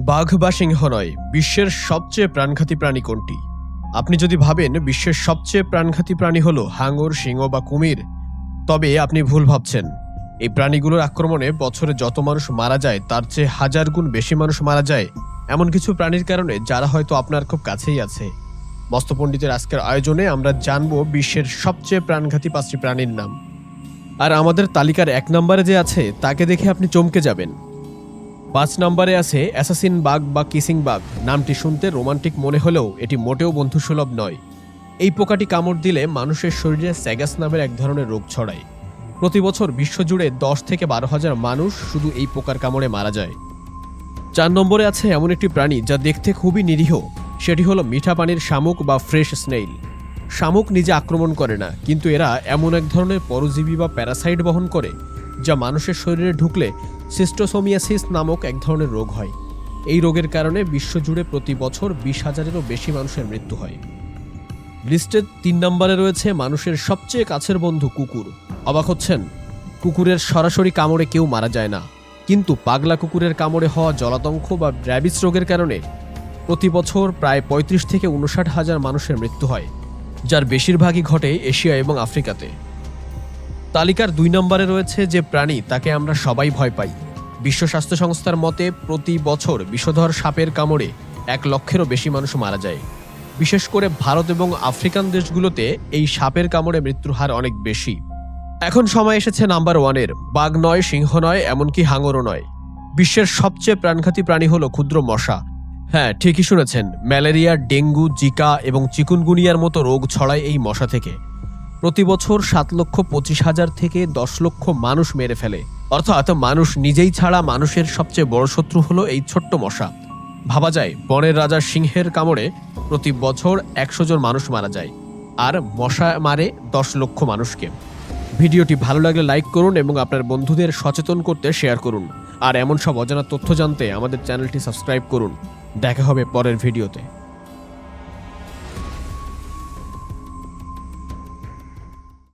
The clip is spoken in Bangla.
বাঘ বা সিংহ নয়, বিশ্বের সবচেয়ে প্রাণঘাতী প্রাণী কোনটি? আপনি যদি ভাবেন বিশ্বের সবচেয়ে প্রাণঘাতী প্রাণী হলো হাঙর, সিংহ বা কুমির, তবে আপনি ভুল ভাবছেন। এই প্রাণীগুলোর আক্রমণে বছরে যত মানুষ মারা যায় তার চেয়ে হাজার গুণ বেশি মানুষ মারা যায় এমন কিছু প্রাণীর কারণে, যারা হয়তো আপনার খুব কাছেই আছে। মস্ত পণ্ডিতের আজকের আয়োজনে আমরা জানব বিশ্বের সবচেয়ে প্রাণঘাতী 5টি প্রাণীর নাম। আর আমাদের তালিকার 1 নম্বরে যে আছে তাকে দেখে আপনি চমকে যাবেন। 5 নম্বরে আছে অ্যাসাসিন বাগ বা কিসিং বাগ। নামটি শুনতে রোমান্টিক মনে হলেও এটি মোটেও বন্ধুসুলভ নয়। এই পোকাটি কামড় দিলে মানুষের শরীরে স্যাগাস নামের এক ধরনের রোগ ছড়ায়। প্রতি বছর বিশ্বজুড়ে 10 থেকে 12 হাজার মানুষ শুধু এই পোকার কামড়ে মারা যায়। 4 নম্বরে আছে এমন একটি প্রাণী যা দেখতে খুবই নিরীহ। সেটি হলো মিঠা পানির শামুক বা ফ্রেশ স্নেইল। শামুক নিজে আক্রমণ করে না, কিন্তু এরা এমন এক ধরনের পরজীবী বা প্যারাসাইট বহন করে যা মানুষের শরীরে ঢুকলে সিস্টোসোমিয়াসিস নামক এক ধরনের রোগ হয়। এই রোগের কারণে বিশ্বজুড়ে প্রতি বছর 20,000-এরও বেশি মানুষের মৃত্যু হয়। লিস্টের 3 নম্বরে রয়েছে মানুষের সবচেয়ে কাছের বন্ধু কুকুর। অবাক হচ্ছেন? কুকুরের সরাসরি কামড়ে কেউ মারা যায় না, কিন্তু পাগলা কুকুরের কামড়ে হওয়া জলাতঙ্ক বা র্যাবিস রোগের কারণে প্রতি বছর প্রায় 35 থেকে 59 হাজার মানুষের মৃত্যু হয়, যার বেশিরভাগই ঘটে এশিয়া এবং আফ্রিকাতে। তালিকার 2 নম্বরে রয়েছে যে প্রাণী তাকে আমরা সবাই ভয় পাই। বিশ্ব স্বাস্থ্য সংস্থার মতে প্রতি বছর বিষধর সাপের কামড়ে 1 লক্ষেরও বেশি মানুষ মারা যায়। বিশেষ করে ভারত এবং আফ্রিকান দেশগুলোতে এই সাপের কামড়ে মৃত্যুর হার অনেক বেশি। এখন সময় এসেছে নাম্বার 1-এর। বাঘ নয়, সিংহ নয়, এমনকি হাঙরও নয়। বিশ্বের সবচেয়ে প্রাণঘাতী প্রাণী হলো ক্ষুদ্র মশা। হ্যাঁ, ঠিকই শুনেছেন, ম্যালেরিয়া, ডেঙ্গু, জিকা এবং চিকুনগুনিয়ার মতো রোগ ছড়ায় এই মশা থেকে। প্রতি বছর 7,25,000 থেকে 10 লক্ষ মানুষ মেরে ফেলে। অর্থাৎ মানুষ নিজেই ছাড়া মানুষের সবচেয়ে বড় শত্রু হলো এই ছোট্ট মশা। ভাবা যায়, বনের রাজা সিংহের কামড়ে প্রতি বছর 100 জন মানুষ মারা যায়, আর মশা মারে 10 লক্ষ মানুষকে। ভিডিওটি ভালো লাগলে লাইক করুন এবং আপনার বন্ধুদের সচেতন করতে শেয়ার করুন। আর এমন সব অজানা তথ্য জানতে আমাদের চ্যানেলটি সাবস্ক্রাইব করুন। দেখা হবে পরের ভিডিওতে।